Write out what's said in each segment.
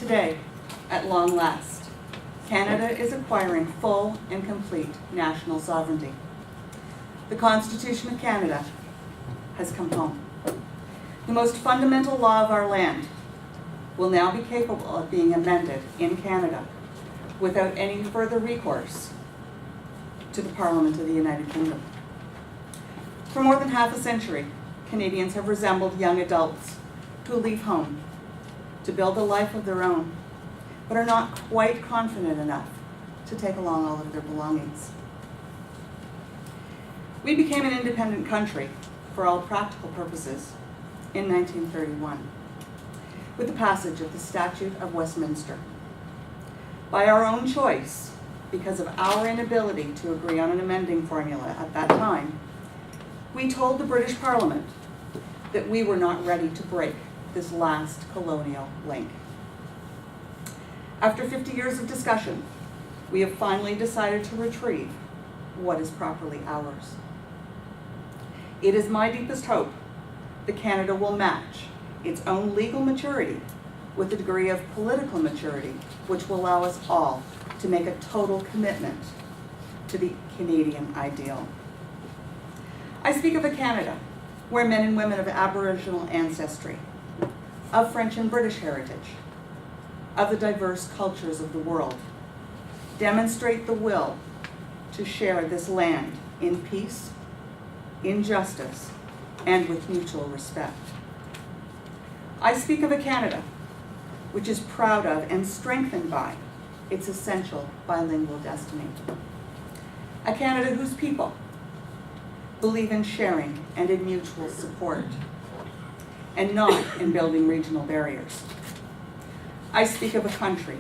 Today, at long last, Canada is acquiring full and complete national sovereignty. The Constitution of Canada has come home. The most fundamental law of our land will now be capable of being amended in Canada without any further recourse to the Parliament of the United Kingdom. For more than half a century, Canadians have resembled young adults who leave home to build a life of their own, but are not quite confident enough to take along all of their belongings. We became an independent country for all practical purposes in 1931 with the passage of the Statute of Westminster. By our own choice, because of our inability to agree on an amending formula at that time, we told the British Parliament that we were not ready to break this last colonial link. After 50 years of discussion, we have finally decided to retrieve what is properly ours. It is my deepest hope that Canada will match its own legal maturity with a degree of political maturity which will allow us all to make a total commitment to the Canadian ideal. I speak of a Canada where men and women of Aboriginal ancestry, of French and British heritage, of the diverse cultures of the world, demonstrate the will to share this land in peace, in justice, and with mutual respect. I speak of a Canada which is proud of and strengthened by its essential bilingual destiny. A Canada whose people believe in sharing and in mutual support, and not in building regional barriers. I speak of a country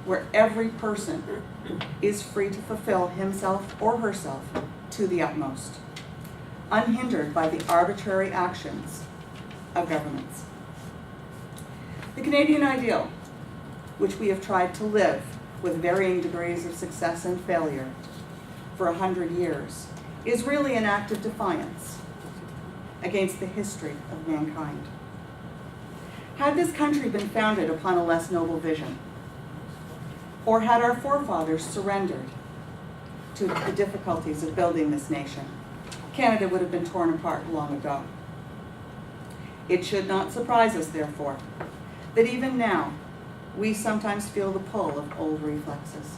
where every person is free to fulfill himself or herself to the utmost, unhindered by the arbitrary actions of governments. The Canadian ideal, which we have tried to live with varying degrees of success and failure for 100 years, is really an act of defiance against the history of mankind. Had this country been founded upon a less noble vision, or had our forefathers surrendered to the difficulties of building this nation, Canada would have been torn apart long ago. It should not surprise us, therefore, that even now we sometimes feel the pull of old reflexes,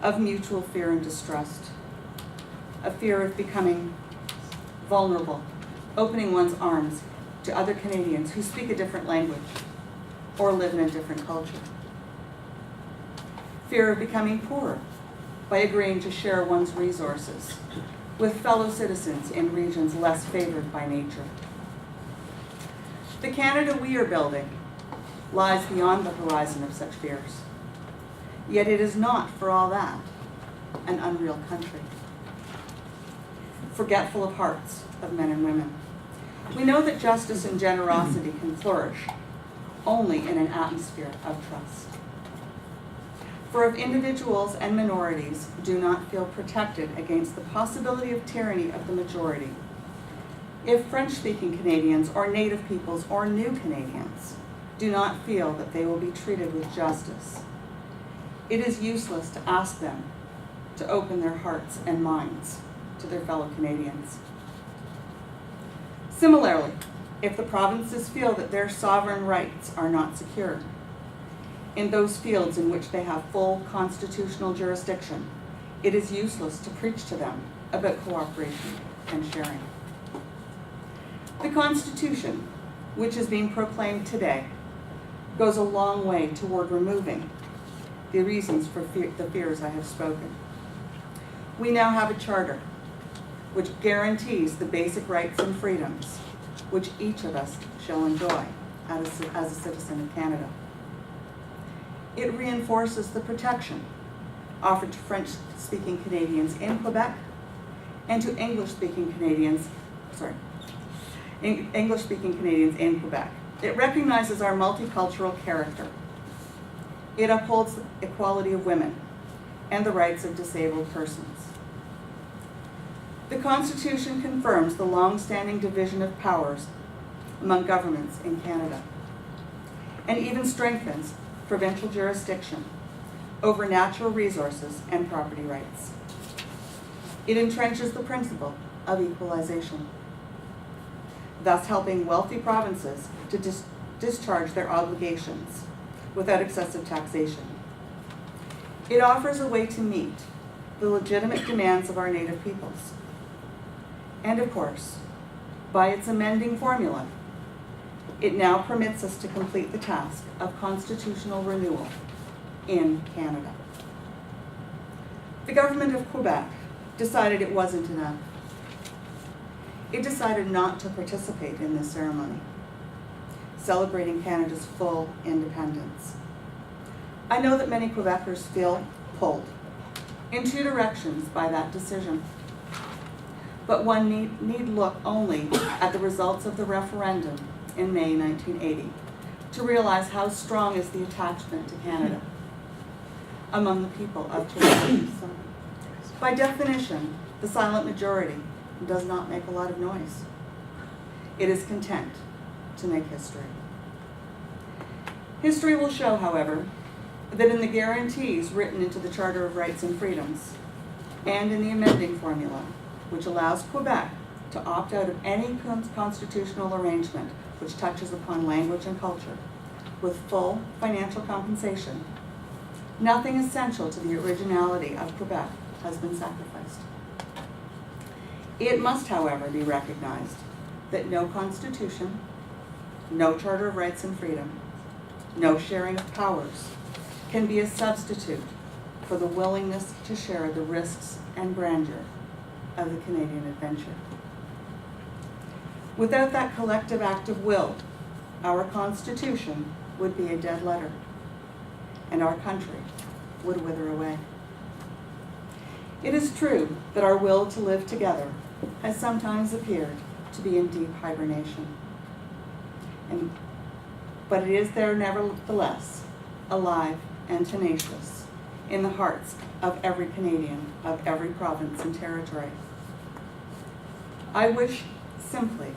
of mutual fear and distrust, a fear of becoming vulnerable, opening one's arms to other Canadians who speak a different language or live in a different culture. Fear of becoming poorer by agreeing to share one's resources with fellow citizens in regions less favored by nature. The Canada we are building lies beyond the horizon of such fears. Yet it is not, for all that, an unreal country, forgetful of hearts of men and women. We know that justice and generosity can flourish only in an atmosphere of trust. For if individuals and minorities do not feel protected against the possibility of tyranny of the majority, if French-speaking Canadians or Native peoples or new Canadians do not feel that they will be treated with justice, it is useless to ask them to open their hearts and minds to their fellow Canadians. Similarly, if the provinces feel that their sovereign rights are not secure in those fields in which they have full constitutional jurisdiction, it is useless to preach to them about cooperation and sharing. The Constitution, which is being proclaimed today, goes a long way toward removing the reasons for the fears I have spoken. We now have a charter which guarantees the basic rights and freedoms which each of us shall enjoy as a citizen of Canada. It reinforces the protection offered to French-speaking Canadians in Quebec and to English-speaking Canadians in Quebec. It recognizes our multicultural character. It upholds the equality of women and the rights of disabled persons. The Constitution confirms the long-standing division of powers among governments in Canada. and even strengthens provincial jurisdiction over natural resources and property rights. It entrenches the principle of equalization, thus helping wealthy provinces to discharge their obligations without excessive taxation. It offers a way to meet the legitimate demands of our native peoples. And of course, by its amending formula, it now permits us to complete the task of constitutional renewal in Canada. The government of Quebec decided it wasn't enough. It decided not to participate in this ceremony, celebrating Canada's full independence. I know that many Quebecers feel pulled in two directions by that decision, but one need look only at the results of the referendum in May 1980 to realize how strong is the attachment to Canada among the people of Quebec. By definition, the silent majority does not make a lot of noise. It is content to make history. History will show, however, that in the guarantees written into the Charter of Rights and Freedoms and in the amending formula, which allows Quebec to opt out of any constitutional arrangement which touches upon language and culture with full financial compensation, nothing essential to the originality of Quebec has been sacrificed. It must, however, be recognized that no constitution, no Charter of Rights and Freedom, no sharing of powers can be a substitute for the willingness to share the risks and grandeur of the Canadian adventure. Without that collective act of will, our Constitution would be a dead letter, and our country would wither away. It is true that our will to live together has sometimes appeared to be in deep hibernation, but it is there nevertheless, alive and tenacious in the hearts of every Canadian, of every province and territory. I wish simply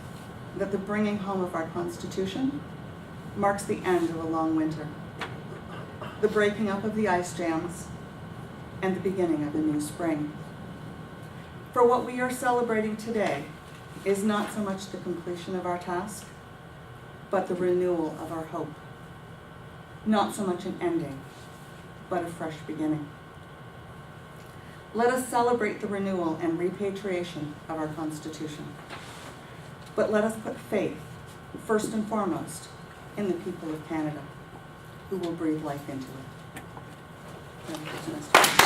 that the bringing home of our Constitution marks the end of a long winter, the breaking up of the ice jams, and the beginning of a new spring. For what we are celebrating today is not so much the completion of our task, but the renewal of our hope. Not so much an ending, but a fresh beginning. Let us celebrate the renewal and repatriation of our Constitution. But let us put faith, first and foremost, in the people of Canada, who will breathe life into it. Thank you, Mr.